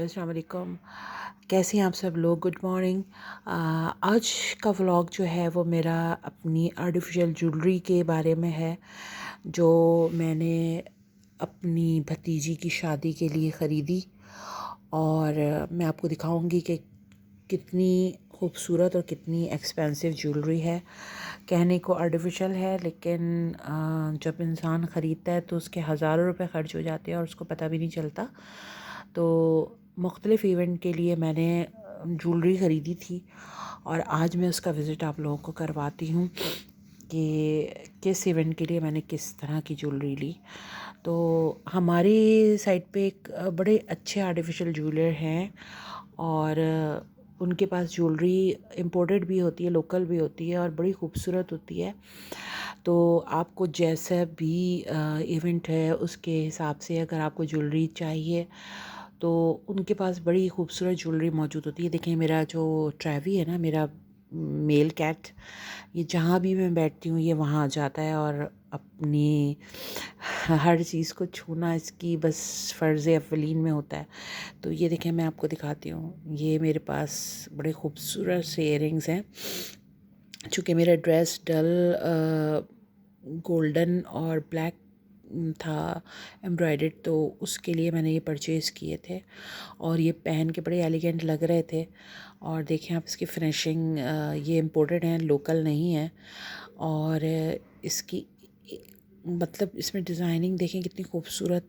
अस्सलाम वालेकुम। कैसे हैं आप सब लोग? Good morning. आज का व्लॉग जो है वो मेरा अपनी आर्टिफिशियल ज्वेलरी के बारे में है, जो मैंने अपनी भतीजी की शादी के लिए ख़रीदी। और मैं आपको दिखाऊंगी कि कितनी खूबसूरत और कितनी एक्सपेंसिव ज्वेलरी है। कहने को आर्टिफिशियल है, लेकिन जब इंसान ख़रीदता है तो उसके हज़ारों रुपए ख़र्च हो जाते हैं और उसको पता भी नहीं चलता। तो मुख्तलिफ़ इवेंट के लिए मैंने ज्वेलरी ख़रीदी थी और आज मैं उसका विज़िट आप लोगों को करवाती हूँ कि किस इवेंट के लिए मैंने किस तरह की ज्वेलरी ली। तो हमारी साइड पे एक बड़े अच्छे आर्टिफिशियल ज्वेलर हैं और उनके पास ज्वेलरी इम्पोर्टेड भी होती है, लोकल भी होती है और बड़ी खूबसूरत होती है। तो आपको जैसा भी इवेंट है उसके हिसाब से अगर आपको ज्वेलरी चाहिए तो उनके पास बड़ी खूबसूरत ज्वेलरी मौजूद होती है। देखिए मेरा जो ट्रैवी है ना, मेरा मेल कैट, ये जहाँ भी मैं बैठती हूँ ये वहाँ आ जाता है और अपनी हर चीज़ को छूना इसकी बस फ़र्ज़ अव्वलीन में होता है। तो ये देखें, मैं आपको दिखाती हूँ, ये मेरे पास बड़े खूबसूरत से इयररिंग्स हैं। चूँकि मेरा ड्रेस डल गोल्डन और ब्लैक था एम्ब्रॉयडर्ड, तो उसके लिए मैंने ये परचेज़ किए थे और ये पहन के बड़े एलिगेंट लग रहे थे। और देखें आप इसकी फिनिशिंग, ये इम्पोर्टेड हैं, लोकल नहीं है। और इसकी मतलब इसमें डिज़ाइनिंग देखें कितनी खूबसूरत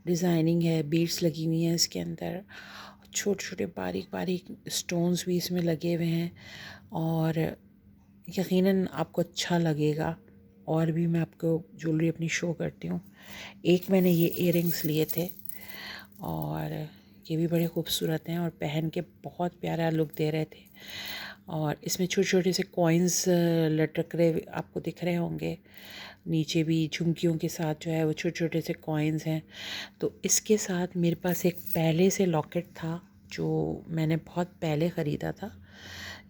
डिज़ाइनिंग है, बीड्स लगी हुई हैं इसके अंदर, छोटे छोटे बारीक बारीक स्टोन्स भी इसमें लगे हुए हैं और यकीनन आपको अच्छा लगेगा। और भी मैं आपको ज्वेलरी अपनी शो करती हूँ। एक मैंने ये इयररिंग्स लिए थे और ये भी बड़े खूबसूरत हैं और पहन के बहुत प्यारा लुक दे रहे थे। और इसमें छोटे छोटे से कॉइन्स लटक रहे आपको दिख रहे होंगे, नीचे भी झुमकियों के साथ जो है वो छोटे छोटे से कॉइन्स हैं। तो इसके साथ मेरे पास एक पहले से लॉकेट था जो मैंने बहुत पहले ख़रीदा था।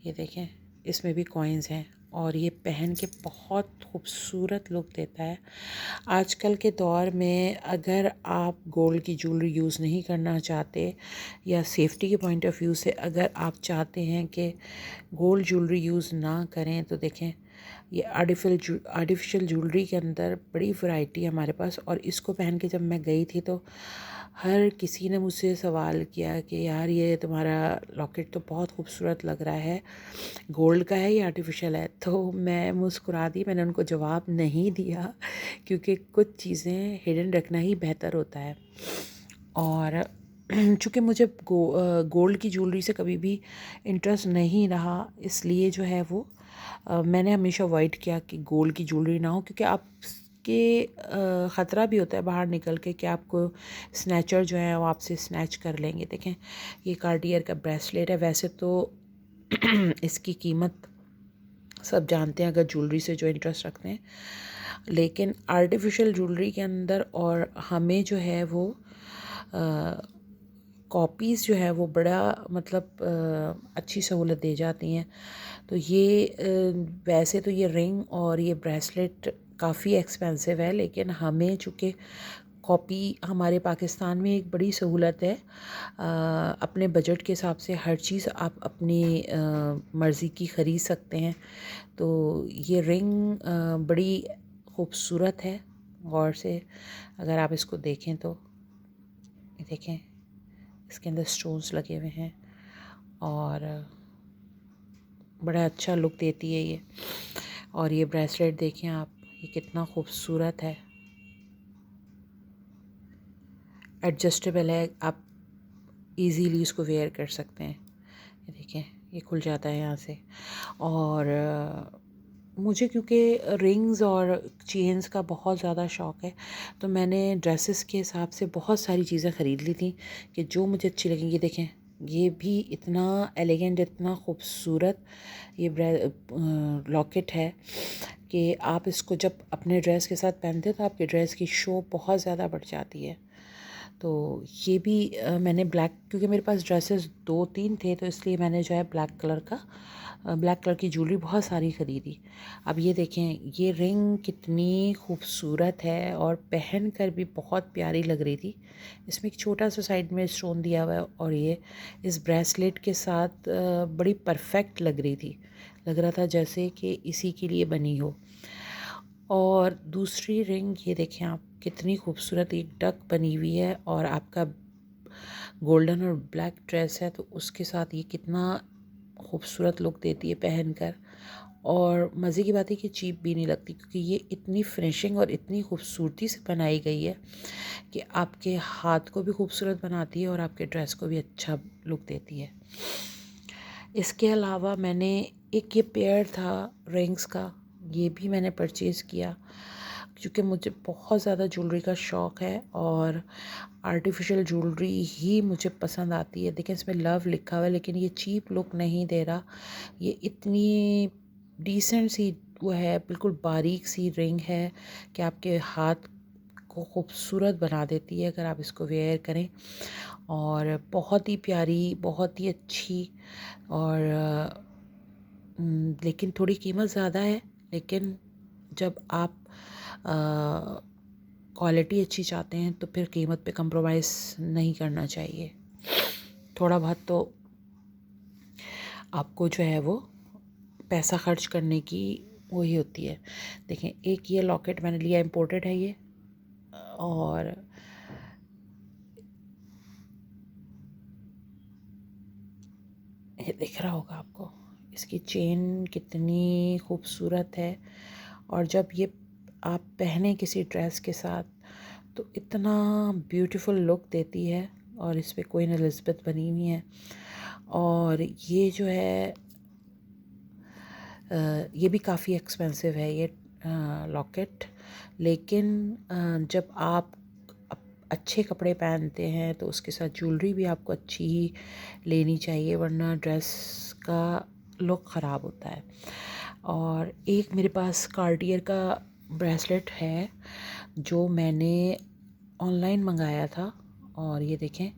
ये देखें, इसमें भी कॉइन्स हैं और ये पहन के बहुत खूबसूरत लुक देता है। आजकल के दौर में अगर आप गोल्ड की ज्वेलरी यूज़ नहीं करना चाहते या सेफ्टी के पॉइंट ऑफ व्यू से अगर आप चाहते हैं कि गोल्ड ज्वेलरी यूज़ ना करें, तो देखें ये आर्टिफिशियल ज्वेलरी के अंदर बड़ी वैरायटी है हमारे पास। और इसको पहन के जब मैं गई थी तो हर किसी ने मुझसे सवाल किया कि यार ये तुम्हारा लॉकेट तो बहुत खूबसूरत लग रहा है, गोल्ड का है या आर्टिफिशियल है? तो मैं मुस्कुरा दी, मैंने उनको जवाब नहीं दिया क्योंकि कुछ चीज़ें हिडन रखना ही बेहतर होता है। और चूँकि मुझे गोल्ड की ज्वेलरी से कभी भी इंटरेस्ट नहीं रहा, इसलिए जो है वो मैंने हमेशा अवॉइड किया कि गोल्ड की ज्वेलरी ना हो, क्योंकि आपके ख़तरा भी होता है बाहर निकल के कि आपको स्नैचर जो है वो आपसे स्नैच कर लेंगे। देखें, ये कार्टियर का ब्रेसलेट है। वैसे तो इसकी कीमत सब जानते हैं अगर ज्वेलरी से जो इंटरेस्ट रखते हैं, लेकिन आर्टिफिशियल ज्वेलरी के अंदर और हमें जो है वो कॉपीज़ जो है वो बड़ा मतलब अच्छी सहूलत दे जाती हैं। तो ये वैसे तो ये रिंग और ये ब्रेसलेट काफ़ी एक्सपेंसिव है, लेकिन हमें चूँकि कॉपी हमारे पाकिस्तान में एक बड़ी सहूलत है। अपने बजट के हिसाब से हर चीज़ आप अपनी मर्ज़ी की ख़रीद सकते हैं। तो ये रिंग बड़ी खूबसूरत है। गौर से अगर आप इसको देखें तो ये देखें, इसके अंदर स्टोन्स लगे हुए हैं और बड़ा अच्छा लुक देती है ये। और ये ब्रेसलेट देखें आप, ये कितना खूबसूरत है, एडजस्टेबल है, आप इजीली इसको वेयर कर सकते हैं। ये देखें, ये खुल जाता है यहाँ से। और मुझे क्योंकि रिंग्स और चेन्स का बहुत ज़्यादा शौक़ है, तो मैंने ड्रेसेस के हिसाब से बहुत सारी चीज़ें ख़रीद ली थी कि जो मुझे अच्छी लगेंगी। ये देखें, ये भी इतना एलिगेंट, इतना खूबसूरत ये लॉकेट है कि आप इसको जब अपने ड्रेस के साथ पहनते हैं तो आपके ड्रेस की शो बहुत ज़्यादा बढ़ जाती है। तो ये भी मैंने ब्लैक, क्योंकि मेरे पास ड्रेसेस 2-3 थे तो इसलिए मैंने जो है ब्लैक कलर की ज्वेलरी बहुत सारी ख़रीदी। अब ये देखें, ये रिंग कितनी खूबसूरत है और पहन कर भी बहुत प्यारी लग रही थी। इसमें एक छोटा सा साइड में स्टोन दिया हुआ है और ये इस ब्रेसलेट के साथ बड़ी परफेक्ट लग रही थी। लग रहा था जैसे कि इसी के लिए बनी हो। और दूसरी रिंग ये देखें आप, कितनी खूबसूरत एक डक बनी हुई है और आपका गोल्डन और ब्लैक ड्रेस है तो उसके साथ ये कितना खूबसूरत लुक देती है पहनकर। और मज़े की बात है कि चीप भी नहीं लगती, क्योंकि ये इतनी फिनिशिंग और इतनी खूबसूरती से बनाई गई है कि आपके हाथ को भी खूबसूरत बनाती है और आपके ड्रेस को भी अच्छा लुक देती है। इसके अलावा मैंने एक ये पेयर था रिंग्स का, ये भी मैंने परचेज़ किया क्योंकि मुझे बहुत ज़्यादा ज्वेलरी का शौक़ है और आर्टिफिशियल ज्वेलरी ही मुझे पसंद आती है। देखिए इसमें लव लिखा हुआ है लेकिन ये चीप लुक नहीं दे रहा। ये इतनी डिसेंट सी वो है, बिल्कुल बारीक सी रिंग है कि आपके हाथ को खूबसूरत बना देती है अगर आप इसको वेयर करें। और बहुत ही प्यारी, बहुत ही अच्छी। और लेकिन थोड़ी कीमत ज़्यादा है, लेकिन जब आप क्वालिटी अच्छी चाहते हैं तो फिर कीमत पे कंप्रोमाइज़ नहीं करना चाहिए। थोड़ा बहुत तो आपको जो है वो पैसा खर्च करने की वही होती है। देखें, एक ये लॉकेट मैंने लिया, इम्पोर्टेड है ये, और ये दिख रहा होगा आपको, इसकी चेन कितनी खूबसूरत है। और जब ये आप पहने किसी ड्रेस के साथ तो इतना ब्यूटीफुल लुक देती है। और इस पे क्वीन एलिज़ाबेथ बनी हुई है। और ये जो है ये भी काफ़ी एक्सपेंसिव है ये लॉकेट। लेकिन जब आप अच्छे कपड़े पहनते हैं तो उसके साथ ज्वेलरी भी आपको अच्छी ही लेनी चाहिए, वरना ड्रेस का लुक ख़राब होता है। और एक मेरे पास कार्टियर का ब्रेसलेट है जो मैंने ऑनलाइन मंगाया था। और ये देखें,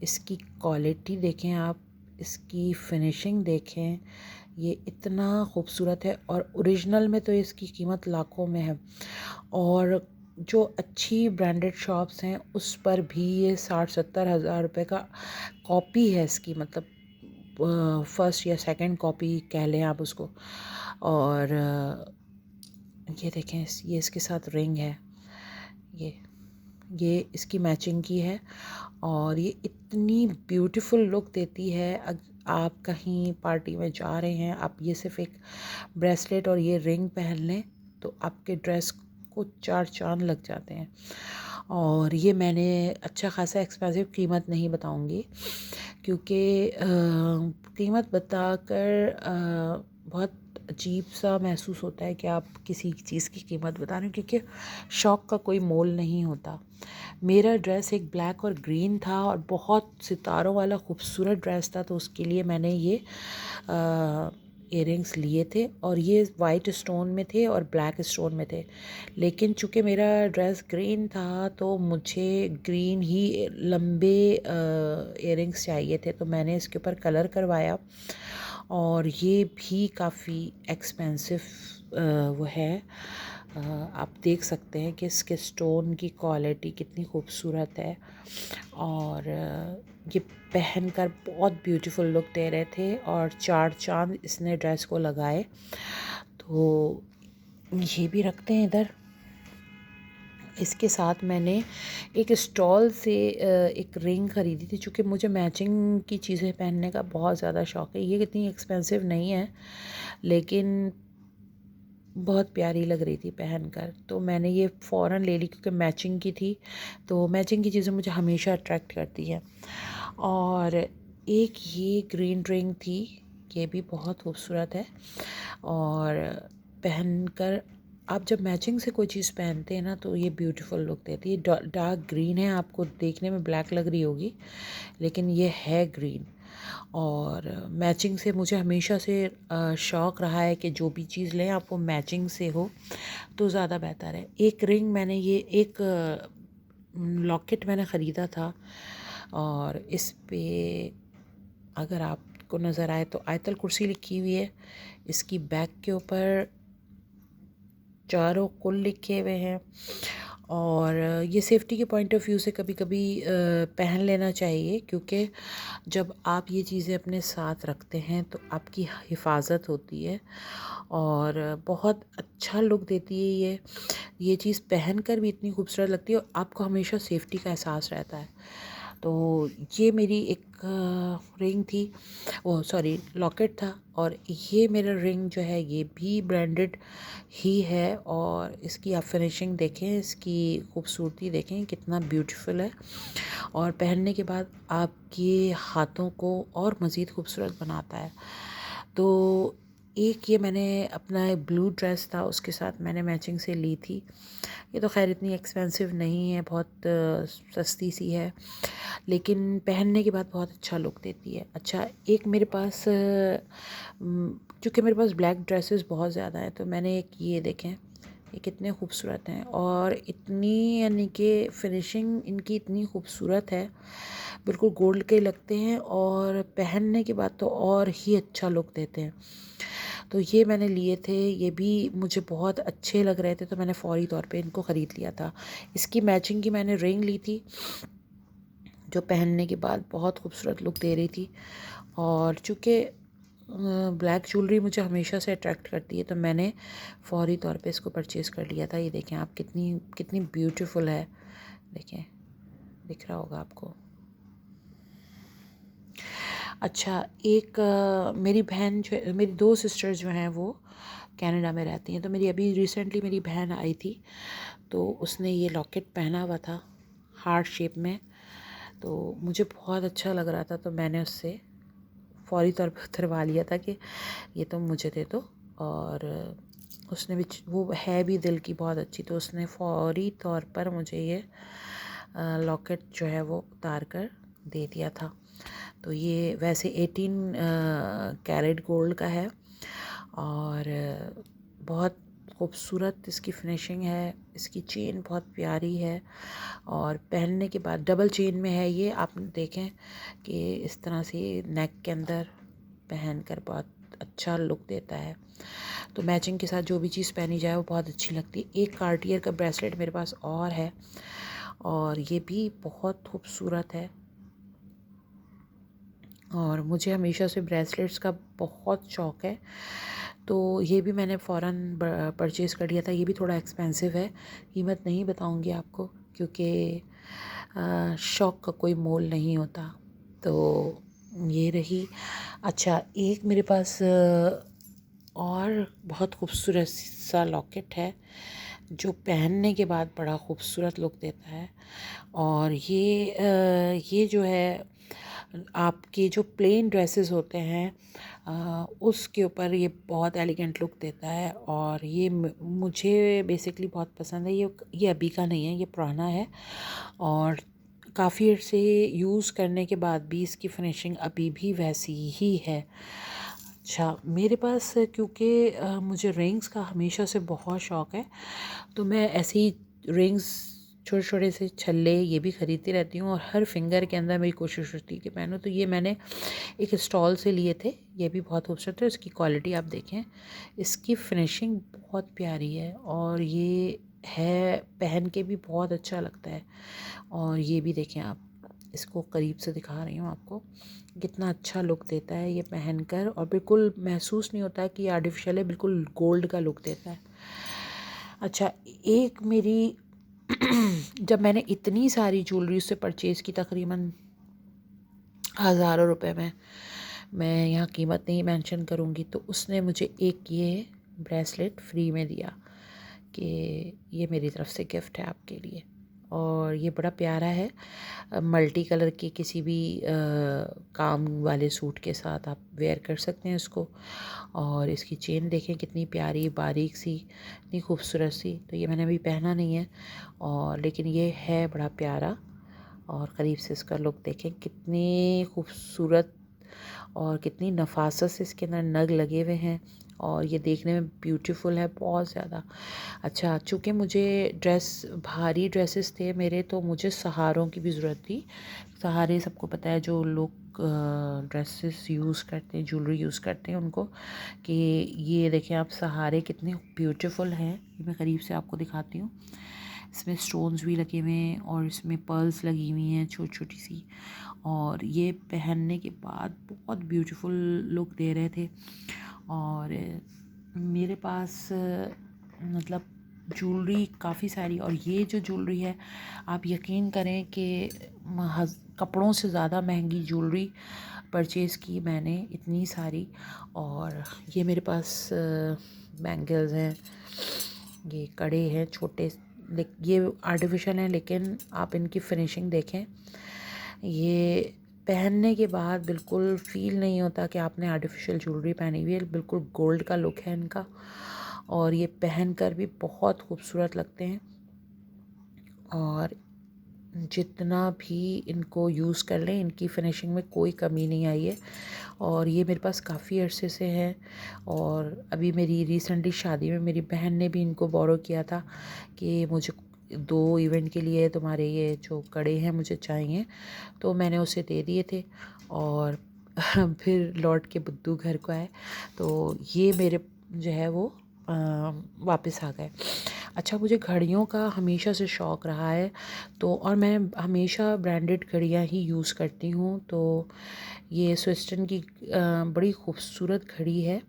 इसकी क्वालिटी देखें आप, इसकी फिनिशिंग देखें, ये इतना खूबसूरत है। और ओरिजिनल में तो इसकी कीमत लाखों में है और जो अच्छी ब्रांडेड शॉप्स हैं उस पर भी ये 60-70 हज़ार रुपये का कॉपी है इसकी, मतलब फर्स्ट या सेकंड कॉपी कह लें आप उसको। और ये देखें, ये इसके साथ रिंग है, ये इसकी मैचिंग की है और ये इतनी ब्यूटीफुल लुक देती है। आप कहीं पार्टी में जा रहे हैं, आप ये सिर्फ एक ब्रेसलेट और ये रिंग पहन लें तो आपके ड्रेस को 4 चाँद लग जाते हैं। और ये मैंने अच्छा खासा एक्सपेंसिव कीमत नहीं बताऊंगी, क्योंकि कीमत बताकर बहुत अजीब सा महसूस होता है कि आप किसी चीज़ की कीमत बता रहे हैं, क्योंकि शौक़ का कोई मोल नहीं होता। मेरा ड्रेस एक ब्लैक और ग्रीन था और बहुत सितारों वाला खूबसूरत ड्रेस था, तो उसके लिए मैंने ये इयररिंग्स लिए थे और ये वाइट स्टोन में थे और ब्लैक स्टोन में थे। लेकिन चूँकि मेरा ड्रेस ग्रीन था तो मुझे ग्रीन ही लंबे इयररिंग्स चाहिए थे, तो मैंने इसके ऊपर कलर करवाया। और ये भी काफ़ी एक्सपेंसिव वो है। आप देख सकते हैं कि इसके स्टोन की क्वालिटी कितनी खूबसूरत है। और ये पहनकर बहुत ब्यूटीफुल लुक दे रहे थे और 4 चाँद इसने ड्रेस को लगाए। तो ये भी रखते हैं इधर। इसके साथ मैंने एक स्टॉल से एक रिंग ख़रीदी थी, चूँकि मुझे मैचिंग की चीज़ें पहनने का बहुत ज़्यादा शौक़ है। ये इतनी एक्सपेंसिव नहीं है लेकिन बहुत प्यारी लग रही थी पहनकर, तो मैंने ये फ़ौरन ले ली क्योंकि मैचिंग की थी। तो मैचिंग की चीज़ें मुझे हमेशा अट्रैक्ट करती हैं। और एक ये ग्रीन रिंग थी, ये भी बहुत खूबसूरत है। और पहनकर आप जब मैचिंग से कोई चीज़ पहनते हैं ना तो ये ब्यूटीफुल लुक देती है। डार्क ग्रीन है, आपको देखने में ब्लैक लग रही होगी लेकिन ये है ग्रीन। और मैचिंग से मुझे हमेशा से शौक़ रहा है कि जो भी चीज़ लें आप वो मैचिंग से हो तो ज़्यादा बेहतर है। एक रिंग मैंने ये एक लॉकेट मैंने ख़रीदा था और इस पे अगर आपको नज़र आए तो आयतल कुर्सी लिखी हुई है। इसकी बैक के ऊपर चारों कुल लिखे हुए हैं और ये सेफ़्टी के पॉइंट ऑफ व्यू से कभी कभी पहन लेना चाहिए, क्योंकि जब आप ये चीज़ें अपने साथ रखते हैं तो आपकी हिफाजत होती है और बहुत अच्छा लुक देती है। ये चीज़ पहन कर भी इतनी खूबसूरत लगती है और आपको हमेशा सेफ़्टी का एहसास रहता है। तो ये मेरी एक रिंग थी, ओ सॉरी लॉकेट था। और ये मेरा रिंग जो है ये भी ब्रांडेड ही है और इसकी आप फिनिशिंग देखें, इसकी खूबसूरती देखें कितना ब्यूटीफुल है और पहनने के बाद आपके हाथों को और मज़ीद खूबसूरत बनाता है। तो एक ये मैंने अपना एक ब्लू ड्रेस था उसके साथ मैंने मैचिंग से ली थी। ये तो खैर इतनी एक्सपेंसिव नहीं है, बहुत सस्ती सी है, लेकिन पहनने के बाद बहुत अच्छा लुक देती है। अच्छा, एक मेरे पास चूँकि मेरे पास ब्लैक ड्रेसेस बहुत ज़्यादा हैं, तो मैंने एक ये देखें, ये कितने खूबसूरत हैं और इतनी यानी कि फिनिशिंग इनकी इतनी खूबसूरत है, बिल्कुल गोल्ड के लगते हैं और पहनने के बाद तो और ही अच्छा लुक देते हैं। तो ये मैंने लिए थे, ये भी मुझे बहुत अच्छे लग रहे थे तो मैंने फ़ौरी तौर पे इनको ख़रीद लिया था। इसकी मैचिंग की मैंने रिंग ली थी जो पहनने के बाद बहुत खूबसूरत लुक दे रही थी और चूँकि ब्लैक ज्वेलरी मुझे हमेशा से अट्रैक्ट करती है तो मैंने फ़ौरी तौर पे इसको परचेज़ कर लिया था। ये देखें आप कितनी कितनी ब्यूटीफुल है, देखें दिख रहा होगा आपको। अच्छा, एक मेरी बहन जो मेरी 2 सिस्टर्स जो हैं वो कनाडा में रहती हैं, तो मेरी अभी रिसेंटली मेरी बहन आई थी तो उसने ये लॉकेट पहना हुआ था हार्ट शेप में, तो मुझे बहुत अच्छा लग रहा था तो मैंने उससे फ़ौरी तौर पे उतरवा लिया था कि ये तुम मुझे दे दो। और उसने भी वो है भी दिल की बहुत अच्छी, तो उसने फ़ौरी तौर पर मुझे ये लॉकेट जो है वो उतार कर दे दिया था। तो ये वैसे 18 कैरेट गोल्ड का है और बहुत खूबसूरत इसकी फिनिशिंग है। इसकी चेन बहुत प्यारी है और पहनने के बाद डबल चेन में है ये, आप देखें कि इस तरह से नेक के अंदर पहनकर बहुत अच्छा लुक देता है। तो मैचिंग के साथ जो भी चीज़ पहनी जाए वो बहुत अच्छी लगती है। एक कार्टियर का ब्रेसलेट मेरे पास और है और ये भी बहुत खूबसूरत है और मुझे हमेशा से ब्रेसलेट्स का बहुत शौक़ है, तो ये भी मैंने फ़ौरन परचेज़ कर लिया था। ये भी थोड़ा एक्सपेंसिव है, कीमत नहीं बताऊंगी आपको क्योंकि शौक़ का कोई मोल नहीं होता। तो ये रही। अच्छा, एक मेरे पास और बहुत खूबसूरत सा लॉकेट है जो पहनने के बाद बड़ा खूबसूरत लुक देता है और ये जो है आपके जो प्लेन ड्रेसेस होते हैं उसके ऊपर ये बहुत एलिगेंट लुक देता है और ये मुझे बेसिकली बहुत पसंद है। ये अभी का नहीं है, ये पुराना है और काफ़ी अर्से यूज़ करने के बाद भी इसकी फिनिशिंग अभी भी वैसी ही है। अच्छा, मेरे पास क्योंकि मुझे रिंग्स का हमेशा से बहुत शौक़ है तो मैं ऐसे ही रिंग्स छोटे छोटे से छल्ले ये भी ख़रीदती रहती हूँ और हर फिंगर के अंदर मेरी कोशिश होती है कि पहनूं। तो ये मैंने एक स्टॉल से लिए थे, ये भी बहुत खूबसूरत है। इसकी क्वालिटी आप देखें, इसकी फिनिशिंग बहुत प्यारी है और ये है पहन के भी बहुत अच्छा लगता है। और ये भी देखें आप, इसको करीब से दिखा रही हूँ आपको, कितना अच्छा लुक देता है ये पहनकर और बिल्कुल महसूस नहीं होता है कि ये आर्टिफिशियल है, बिल्कुल गोल्ड का लुक देता है। अच्छा, एक मेरी जब मैंने इतनी सारी ज्वेलरी उससे परचेज़ की, तकरीबन हज़ारों रुपए में, मैं यहाँ कीमत नहीं मेंशन करूँगी, तो उसने मुझे एक ये ब्रेसलेट फ्री में दिया कि ये मेरी तरफ से गिफ्ट है आपके लिए। और ये बड़ा प्यारा है, मल्टी कलर के किसी भी काम वाले सूट के साथ आप वेयर कर सकते हैं इसको। और इसकी चेन देखें कितनी प्यारी, बारीक सी, इतनी खूबसूरत सी। तो ये मैंने अभी पहना नहीं है और लेकिन ये है बड़ा प्यारा और क़रीब से इसका लुक देखें, कितनी खूबसूरत और कितनी नफासत से इसके अंदर नग लगे हुए हैं और ये देखने में ब्यूटीफुल है बहुत ज़्यादा। अच्छा, चूँकि मुझे भारी ड्रेसेस थे मेरे, तो मुझे सहारों की भी ज़रूरत थी। सहारे सबको पता है, जो लोग ड्रेसेस यूज़ करते हैं, ज्वेलरी यूज़ करते हैं उनको, कि ये देखें आप, सहारे कितने ब्यूटीफुल हैं। ये मैं करीब से आपको दिखाती हूँ। इसमें स्टोन्स भी लगे हुए हैं और इसमें पर्ल्स लगी हुई हैं छोटी छोटी सी, और ये पहनने के बाद बहुत ब्यूटीफुल लुक दे रहे थे। और मेरे पास मतलब ज्वेलरी काफ़ी सारी, और ये जो ज्वेलरी है, आप यकीन करें कि कपड़ों से ज़्यादा महंगी ज्वेलरी परचेज़ की मैंने, इतनी सारी। और ये मेरे पास बैंगल्स हैं, ये कड़े हैं छोटे, ये आर्टिफिशियल हैं, लेकिन आप इनकी फिनिशिंग देखें। ये पहनने के बाद बिल्कुल फ़ील नहीं होता कि आपने आर्टिफिशियल ज्वेलरी पहनी हुई है, बिल्कुल गोल्ड का लुक है इनका। और ये पहनकर भी बहुत खूबसूरत लगते हैं, और जितना भी इनको यूज़ कर लें, इनकी फिनिशिंग में कोई कमी नहीं आई है। और ये मेरे पास काफ़ी अरसे से हैं, और अभी मेरी रिसेंटली शादी में मेरी बहन ने भी इनको बोरो किया था कि मुझे 2 इवेंट के लिए तुम्हारे ये जो कड़े हैं मुझे चाहिए, तो मैंने उसे दे दिए थे। और फिर लौट के बुद्धू घर को आए, तो ये मेरे जो है वो वापस आ गए। अच्छा, मुझे घड़ियों का हमेशा से शौक़ रहा है, तो और मैं हमेशा ब्रांडेड घड़ियाँ ही यूज़ करती हूँ। तो ये स्विस्टन की बड़ी खूबसूरत घड़ी है।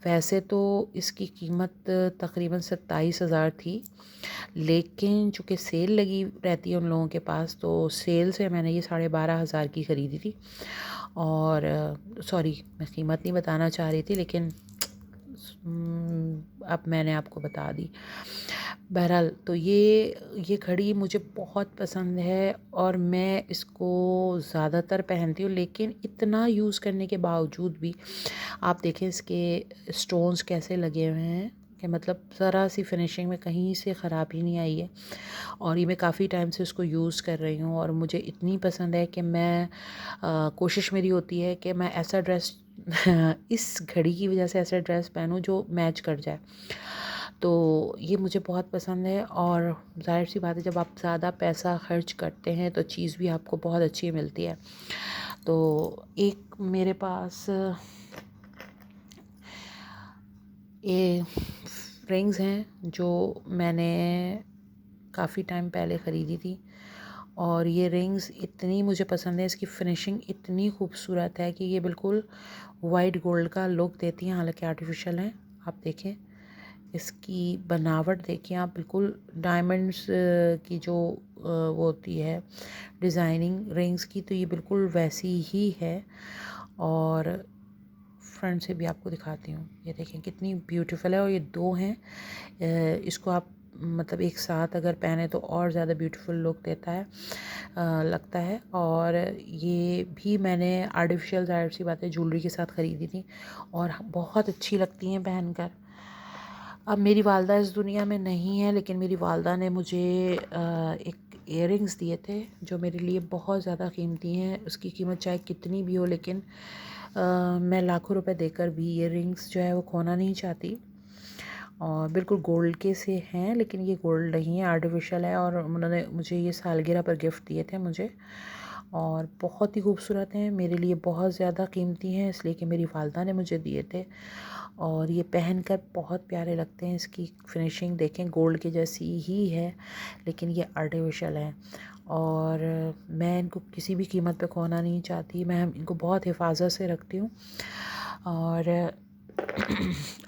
वैसे तो इसकी कीमत तकरीबन 27,000 थी, लेकिन चूँकि सेल लगी रहती है उन लोगों के पास, तो सेल से मैंने ये 12,500 की ख़रीदी थी। और सॉरी, मैं कीमत नहीं बताना चाह रही थी, लेकिन अब मैंने आपको बता दी। बहरहाल, तो ये घड़ी मुझे बहुत पसंद है, और मैं इसको ज़्यादातर पहनती हूँ, लेकिन इतना यूज़ करने के बावजूद भी आप देखें इसके स्टोन्स कैसे लगे हुए हैं, कि मतलब ज़रा सी फिनिशिंग में कहीं से ख़राबी नहीं आई है। और ये मैं काफ़ी टाइम से इसको यूज़ कर रही हूँ, और मुझे इतनी पसंद है कि मैं कोशिश मेरी होती है कि मैं ऐसा ड्रेस इस घड़ी की वजह से ऐसा ड्रेस पहनूं जो मैच कर जाए। तो ये मुझे बहुत पसंद है, और ज़ाहिर सी बात है, जब आप ज़्यादा पैसा खर्च करते हैं तो चीज़ भी आपको बहुत अच्छी मिलती है। तो एक मेरे पास ये रिंग्स हैं जो मैंने काफ़ी टाइम पहले ख़रीदी थी, और ये रिंग्स इतनी मुझे पसंद है, इसकी फिनिशिंग इतनी खूबसूरत है कि ये बिल्कुल वाइट गोल्ड का लुक देती हैं, हालांकि आर्टिफिशियल हैं। आप देखें इसकी बनावट, देखिए आप, बिल्कुल डायमंड्स की जो वो होती है डिज़ाइनिंग रिंग्स की, तो ये बिल्कुल वैसी ही है। और फ्रंट से भी आपको दिखाती हूँ, ये देखें कितनी ब्यूटीफुल है। और ये 2 हैं, इसको आप मतलब एक साथ अगर पहने तो और ज़्यादा ब्यूटीफुल लुक देता है, लगता है। और ये भी मैंने आर्टिफिशियल, ज़ाहिर सी बात है, ज्वेलरी के साथ ख़रीदी थी, और बहुत अच्छी लगती हैं पहनकर। अब मेरी वालदा इस दुनिया में नहीं है, लेकिन मेरी वालदा ने मुझे एक इयररिंग्स दिए थे जो मेरे लिए बहुत ज़्यादा कीमती हैं। उसकी कीमत चाहे कितनी भी हो, लेकिन मैं लाखों रुपए देकर भी इयररिंग्स जो है वो खोना नहीं चाहती। और बिल्कुल गोल्ड के से हैं, लेकिन ये गोल्ड नहीं है, आर्टिफिशियल है। और उन्होंने मुझे ये सालगिरह पर गिफ्ट दिए थे मुझे, और बहुत ही खूबसूरत हैं, मेरे लिए बहुत ज़्यादा कीमती हैं, इसलिए कि मेरी वालदा ने मुझे दिए थे। और ये पहनकर बहुत प्यारे लगते हैं, इसकी फिनिशिंग देखें, गोल्ड की जैसी ही है, लेकिन ये आर्टिफिशियल है। और मैं इनको किसी भी कीमत पे खोना नहीं चाहती, मैं इनको बहुत हिफाजत से रखती हूँ। और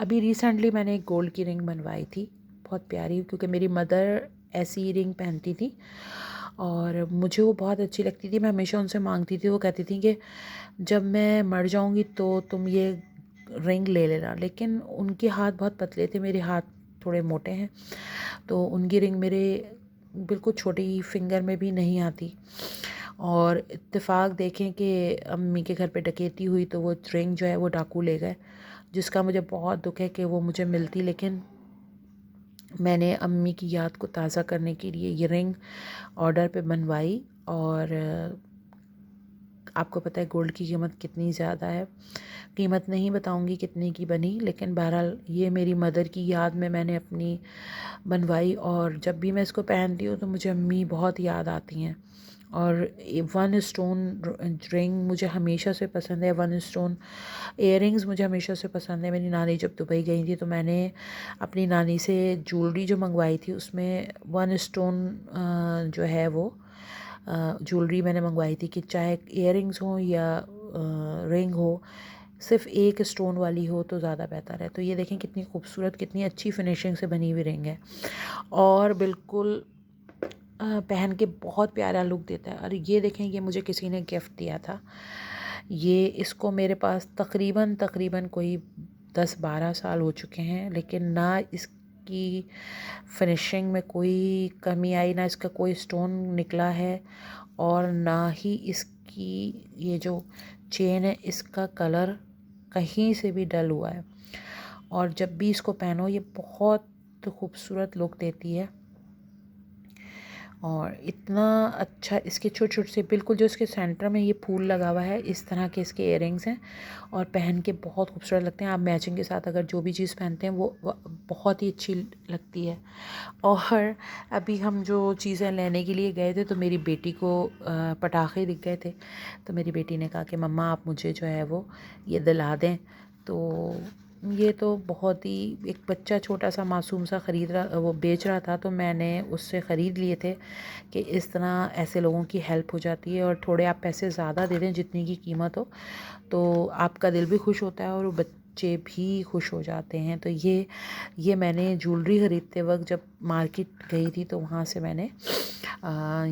अभी रिसेंटली मैंने एक गोल्ड की रिंग बनवाई थी, बहुत प्यारी, क्योंकि मेरी मदर ऐसी रिंग पहनती थी और मुझे वो बहुत अच्छी लगती थी। मैं हमेशा उनसे मांगती थी, वो कहती थी कि जब मैं मर जाऊंगी तो तुम ये रिंग ले लेना। लेकिन उनके हाथ बहुत पतले थे, मेरे हाथ थोड़े मोटे हैं, तो उनकी रिंग मेरे बिल्कुल छोटी फिंगर में भी नहीं आती। और इत्तेफाक देखें कि अम्मी के घर पे डकैती हुई, तो वो रिंग जो है वो डाकू ले गए, जिसका मुझे बहुत दुख है कि वो मुझे मिलती। लेकिन मैंने अम्मी की याद को ताज़ा करने के लिए ये रिंग ऑर्डर पे बनवाई, और आपको पता है गोल्ड की कीमत कितनी ज़्यादा है। कीमत नहीं बताऊंगी कितने की बनी, लेकिन बहरहाल ये मेरी मदर की याद में मैंने अपनी बनवाई, और जब भी मैं इसको पहनती हूँ तो मुझे अम्मी बहुत याद आती हैं। और 1 स्टोन रिंग मुझे हमेशा से पसंद है, 1 स्टोन इयररिंग्स मुझे हमेशा से पसंद है। मेरी नानी जब दुबई गई थी तो मैंने अपनी नानी से ज्वेलरी जो मंगवाई थी उसमें 1 स्टोन जो है वो ज्वेलरी मैंने मंगवाई थी, कि चाहे इयररिंग्स हो या रिंग हो, सिर्फ 1 स्टोन वाली हो तो ज़्यादा बेहतर है। तो ये देखें कितनी खूबसूरत, कितनी अच्छी फिनिशिंग से बनी हुई रिंग है, और बिल्कुल पहन के बहुत प्यारा लुक देता है। और ये देखें, ये मुझे किसी ने गिफ्ट दिया था। ये इसको मेरे पास तकरीबन तकरीबन कोई 10-12 साल हो चुके हैं, लेकिन ना इसकी फिनिशिंग में कोई कमी आई, ना इसका कोई स्टोन निकला है, और ना ही इसकी ये जो चेन है इसका कलर कहीं से भी डल हुआ है। और जब भी इसको पहनो ये बहुत खूबसूरत लुक देती है, और इतना अच्छा इसके छोटे छोटे से, बिल्कुल जो इसके सेंटर में ये फूल लगा हुआ है, इस तरह के इसके इयररिंग्स हैं, और पहन के बहुत खूबसूरत लगते हैं। आप मैचिंग के साथ अगर जो भी चीज़ पहनते हैं वो बहुत ही अच्छी लगती है। और अभी हम जो चीज़ें लेने के लिए गए थे तो मेरी बेटी को पटाखे दिख गए थे, तो मेरी बेटी ने कहा कि मम्मा आप मुझे जो है वो ये दिला दें। तो ये तो बहुत ही, एक बच्चा छोटा सा मासूम सा ख़रीद रहा, वो बेच रहा था, तो मैंने उससे ख़रीद लिए थे कि इस तरह ऐसे लोगों की हेल्प हो जाती है, और थोड़े आप पैसे ज़्यादा दे दें जितनी की कीमत हो, तो आपका दिल भी खुश होता है और वो बच्चे भी खुश हो जाते हैं। तो ये मैंने ज्वेलरी ख़रीदते वक्त जब मार्केट गई थी तो वहाँ से मैंने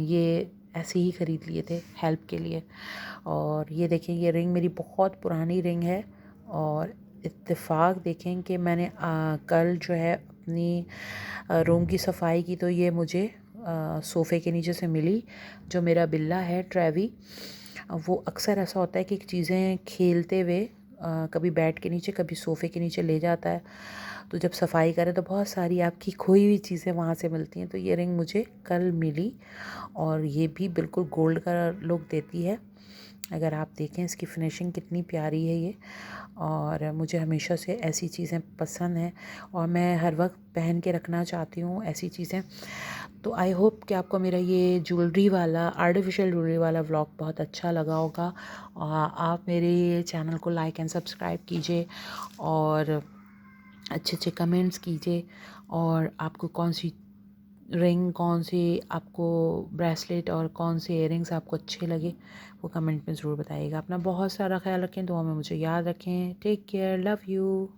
ये ऐसे ही ख़रीद लिए थे हेल्प के लिए। और ये देखें, ये रिंग मेरी बहुत पुरानी रिंग है, और इत्तेफाक देखें कि मैंने कल जो है अपनी रूम की सफाई की तो ये मुझे सोफ़े के नीचे से मिली। जो मेरा बिल्ला है ट्रेवी, वो अक्सर ऐसा होता है कि चीज़ें खेलते हुए कभी बेड के नीचे कभी सोफ़े के नीचे ले जाता है, तो जब सफाई करें तो बहुत सारी आपकी खोई हुई चीज़ें वहाँ से मिलती हैं। तो ये रिंग मुझे कल मिली, और ये भी बिल्कुल गोल्ड का लुक देती है। अगर आप देखें इसकी फिनिशिंग कितनी प्यारी है ये, और मुझे हमेशा से ऐसी चीज़ें पसंद हैं, और मैं हर वक्त पहन के रखना चाहती हूँ ऐसी चीज़ें। तो आई होप कि आपको मेरा ये ज्वेलरी वाला, आर्टिफिशियल ज्वेलरी वाला व्लॉग बहुत अच्छा लगा होगा। आप मेरे चैनल को लाइक एंड सब्सक्राइब कीजिए, और अच्छे अच्छे कमेंट्स कीजिए, और आपको कौन सी रिंग, कौन सी आपको ब्रेसलेट और कौन से इयररिंग्स आपको अच्छे लगे वो कमेंट में ज़रूर बताइएगा। अपना बहुत सारा ख्याल रखें, दुआ में मुझे याद रखें। Take care, love you.